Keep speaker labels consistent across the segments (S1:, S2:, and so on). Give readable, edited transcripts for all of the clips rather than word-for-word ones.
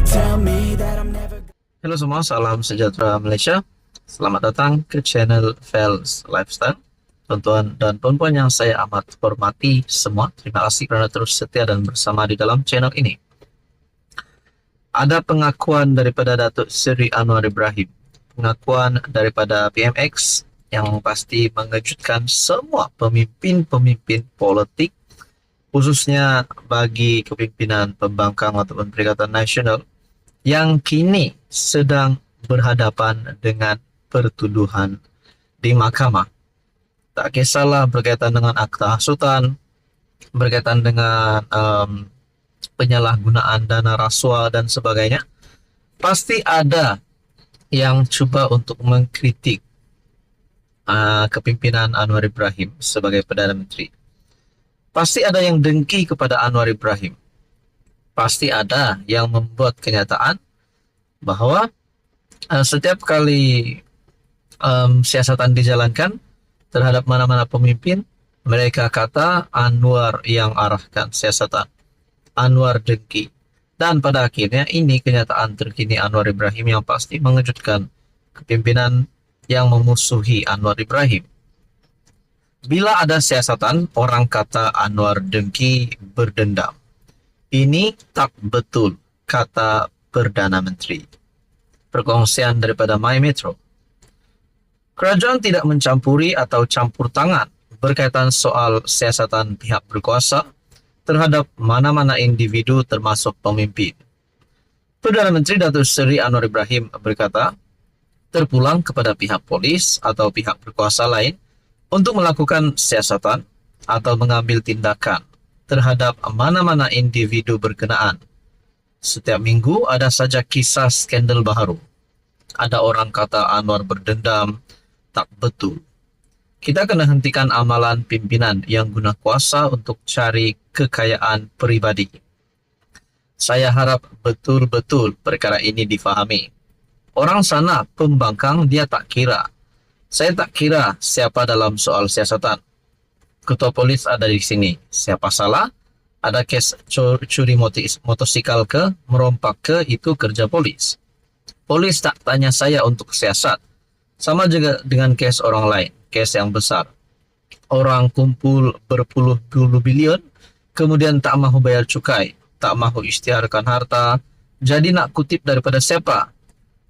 S1: tell me that I'm never.
S2: Halo semua, salam sejahtera Malaysia. Selamat datang ke channel Fels Lifestyle. Tuan-tuan dan puan-puan yang saya amat hormati semua, terima kasih kerana terus setia dan bersama di dalam channel ini. Ada pengakuan daripada Datuk Seri Anwar Ibrahim, pengakuan daripada PMX yang pasti mengejutkan semua pemimpin-pemimpin politik, khususnya bagi kepimpinan pembangkang ataupun Perikatan Nasional yang kini sedang berhadapan dengan pertuduhan di mahkamah. Tak kisahlah berkaitan dengan akta hasutan, berkaitan dengan penyalahgunaan dana rasuah dan sebagainya. Pasti ada yang cuba untuk mengkritik kepimpinan Anwar Ibrahim sebagai Perdana Menteri. Pasti ada yang dengki kepada Anwar Ibrahim. Pasti ada yang membuat kenyataan bahwa setiap kali siasatan dijalankan terhadap mana-mana pemimpin, mereka kata Anwar yang arahkan siasatan, Anwar dengki. Dan pada akhirnya ini kenyataan terkini Anwar Ibrahim yang pasti mengejutkan kepimpinan yang memusuhi Anwar Ibrahim. Bila ada siasatan, orang kata Anwar dengki berdendam. Ini tak betul, kata Perdana Menteri. Perkongsian daripada My Metro. Kerajaan tidak mencampuri atau campur tangan berkaitan soal siasatan pihak berkuasa terhadap mana-mana individu termasuk pemimpin. Perdana Menteri Datuk Seri Anwar Ibrahim berkata, terpulang kepada pihak polis atau pihak berkuasa lain untuk melakukan siasatan atau mengambil tindakan terhadap mana-mana individu berkenaan. Setiap minggu ada saja kisah skandal baru. Ada orang kata Anwar berdendam, tak betul. Kita kena hentikan amalan pimpinan yang guna kuasa untuk cari kekayaan peribadi. Saya harap betul-betul perkara ini difahami. Orang sana pembangkang dia tak kira. Saya tak kira siapa dalam soal siasatan. Ketua polis ada di sini. Siapa salah? Ada kes curi motosikal ke, merompak ke, itu kerja polis. Polis tak tanya saya untuk siasat. Sama juga dengan kes orang lain, kes yang besar. Orang kumpul berpuluh-puluh bilion, kemudian tak mahu bayar cukai, tak mahu isytiharkan harta. Jadi nak kutip daripada siapa?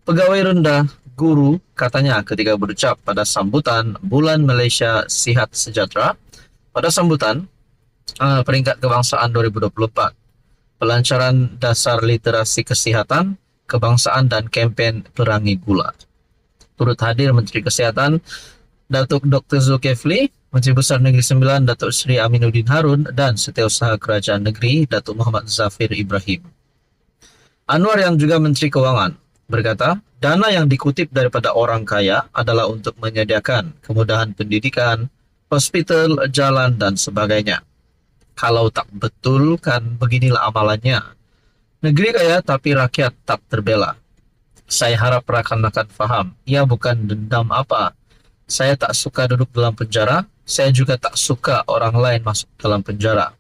S2: Pegawai rendah, guru, katanya ketika berucap pada sambutan Bulan Malaysia Sihat Sejahtera, pada sambutan Peringkat Kebangsaan 2024, pelancaran dasar literasi kesihatan, kebangsaan dan kempen perangi gula. Turut hadir Menteri Kesihatan Datuk Dr. Zulkifli, Menteri Besar Negeri Sembilan Datuk Seri Aminuddin Harun dan Setiausaha Kerajaan Negeri Datuk Muhammad Zafir Ibrahim. Anwar yang juga Menteri Kewangan berkata, dana yang dikutip daripada orang kaya adalah untuk menyediakan kemudahan pendidikan, hospital, jalan dan sebagainya. Kalau tak betul kan beginilah amalannya. Negeri kaya tapi rakyat tak terbela. Saya harap rakan-rakan faham, ia bukan dendam apa. Saya tak suka duduk dalam penjara, saya juga tak suka orang lain masuk dalam penjara.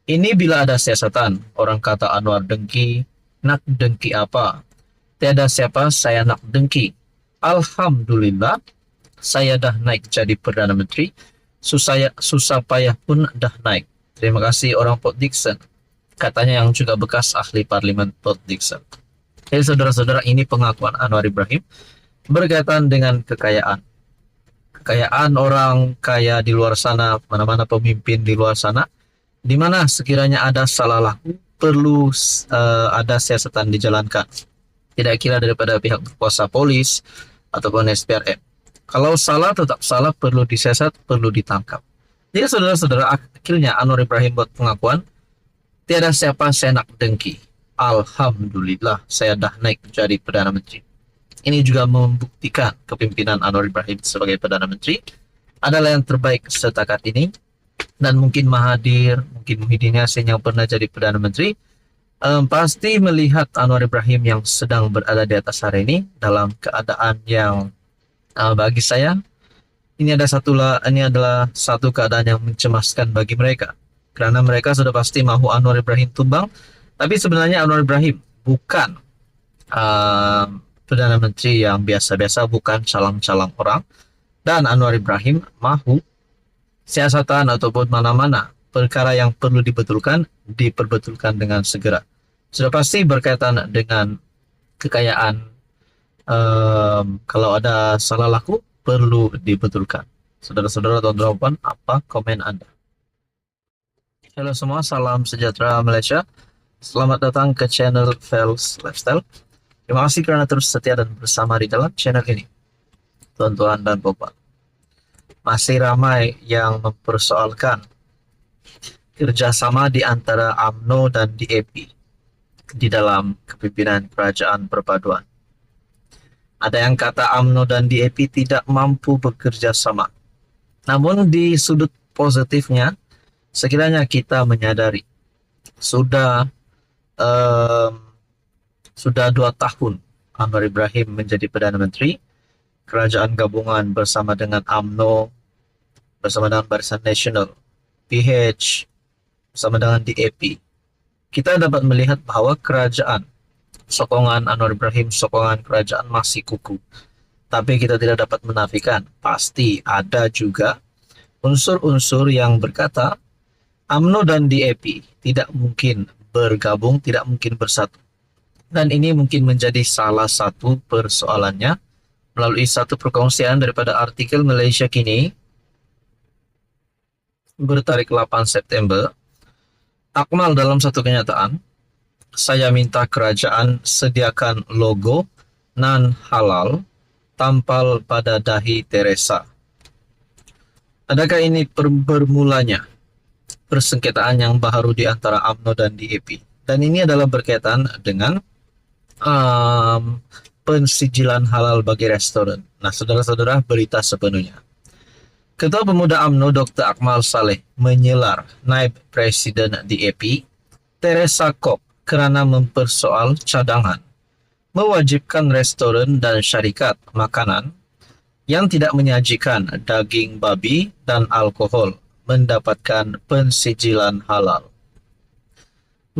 S2: Ini bila ada siasatan, orang kata Anwar dengki, nak dengki apa? Tiada siapa saya nak dengki. Alhamdulillah, saya dah naik jadi Perdana Menteri, susah payah pun dah naik. Terima kasih orang Port Dickson, katanya yang juga bekas ahli parlimen Port Dickson. Jadi saudara-saudara, ini pengakuan Anwar Ibrahim berkaitan dengan kekayaan. Kekayaan orang kaya di luar sana, mana-mana pemimpin di luar sana, di mana sekiranya ada salah laku, perlu ada siasatan dijalankan. Tidak kira daripada pihak berkuasa polis ataupun SPRM. Kalau salah tetap salah, perlu disiasat, perlu ditangkap. Jadi saudara-saudara, akhirnya Anwar Ibrahim buat pengakuan, tiada siapa saya nak dengki. Alhamdulillah, saya dah naik menjadi Perdana Menteri. Ini juga membuktikan kepimpinan Anwar Ibrahim sebagai Perdana Menteri adalah yang terbaik setakat ini. Dan mungkin Mahathir, mungkin Muhyiddin Yassin yang pernah jadi Perdana Menteri, pasti melihat Anwar Ibrahim yang sedang berada di atas hari ini dalam keadaan yang bagi saya ini adalah satu keadaan yang mencemaskan bagi mereka, karena mereka sudah pasti mahu Anwar Ibrahim tumbang. Tapi sebenarnya Anwar Ibrahim bukan Perdana Menteri yang biasa-biasa, bukan calang-calang orang. Dan Anwar Ibrahim mahu siasatan ataupun mana-mana perkara yang perlu dibetulkan, diperbetulkan dengan segera. Sudah pasti berkaitan dengan kekayaan, kalau ada salah laku perlu dibetulkan. Saudara-saudara, tuan-tuan, apa komen Anda? Halo semua, salam sejahtera Malaysia. Selamat datang ke channel Fels Lifestyle. Terima kasih karena terus setia dan bersama di dalam channel ini. Tuan-tuan dan bapak, masih ramai yang mempersoalkan kerjasama di antara UMNO dan DAP di dalam kepimpinan Kerajaan Perpaduan. Ada yang kata UMNO dan DAP tidak mampu bekerja sama. Namun di sudut positifnya, sekiranya kita menyadari sudah 2 tahun Anwar Ibrahim menjadi Perdana Menteri, Kerajaan Gabungan bersama dengan UMNO, bersama dengan Barisan Nasional, PH, bersama dengan DAP, kita dapat melihat bahwa kerajaan, sokongan Anwar Ibrahim, sokongan kerajaan masih kukuh. Tapi kita tidak dapat menafikan, pasti ada juga unsur-unsur yang berkata UMNO dan DAP tidak mungkin bergabung, tidak mungkin bersatu. Dan ini mungkin menjadi salah satu persoalannya melalui satu perkongsian daripada artikel Malaysia Kini bertarik 8 September. Akmal dalam satu kenyataan, saya minta kerajaan sediakan logo nan halal tampal pada dahi Teresa. Adakah ini bermulanya persengketaan yang baru di antara UMNO dan DAP? Dan ini adalah berkaitan dengan pensijilan halal bagi restoran. Nah, saudara-saudara, berita sepenuhnya. Ketua Pemuda UMNO Dr. Akmal Saleh menyelar naib Presiden DAP Teresa Kok kerana mempersoal cadangan mewajibkan restoran dan syarikat makanan yang tidak menyajikan daging babi dan alkohol mendapatkan pensijilan halal.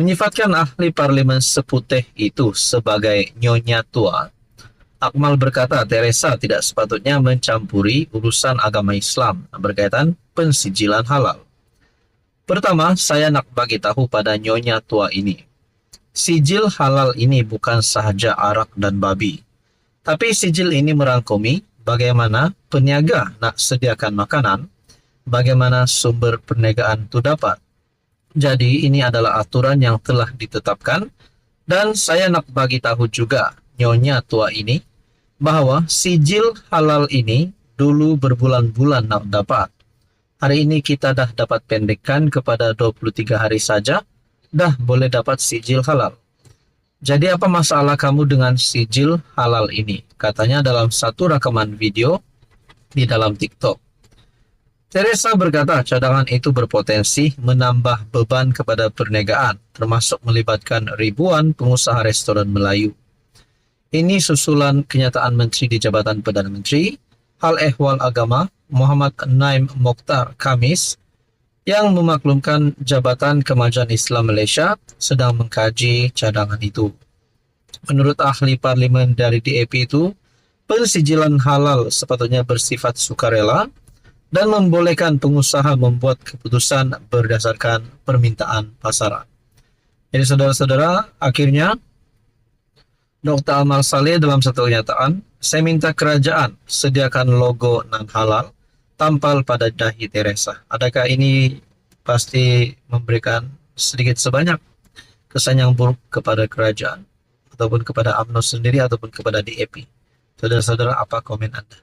S2: Menyifatkan ahli parlimen seputih itu sebagai nyonya tua, Akmal berkata Teresa tidak sepatutnya mencampuri urusan agama Islam berkaitan pensijilan halal. Pertama, saya nak bagi tahu pada nyonya tua ini, sijil halal ini bukan sahaja arak dan babi, tapi sijil ini merangkumi bagaimana peniaga nak sediakan makanan, bagaimana sumber perniagaan itu dapat. Jadi ini adalah aturan yang telah ditetapkan, dan saya nak bagi tahu juga nyonya tua ini bahwa sijil halal ini dulu berbulan-bulan nak dapat. Hari ini kita dah dapat pendekkan kepada 23 hari saja, dah boleh dapat sijil halal. Jadi apa masalah kamu dengan sijil halal ini? Katanya dalam satu rekaman video di dalam TikTok. Teresa berkata cadangan itu berpotensi menambah beban kepada perniagaan, termasuk melibatkan ribuan pengusaha restoran Melayu. Ini susulan kenyataan Menteri di Jabatan Perdana Menteri, Hal Ehwal Agama, Muhammad Naim Mokhtar Khamis, yang memaklumkan Jabatan Kemajuan Islam Malaysia sedang mengkaji cadangan itu. Menurut ahli parlimen dari DAP itu, pensijilan halal sepatutnya bersifat sukarela dan membolehkan pengusaha membuat keputusan berdasarkan permintaan pasaran. Jadi saudara-saudara, akhirnya Dr. Akmal Saleh dalam satu kenyataan, saya minta kerajaan sediakan logo non halal tampal pada dahi Teresa. Adakah ini pasti memberikan sedikit sebanyak kesan yang buruk kepada kerajaan ataupun kepada UMNO sendiri ataupun kepada DAP? Saudara-saudara, apa komen Anda?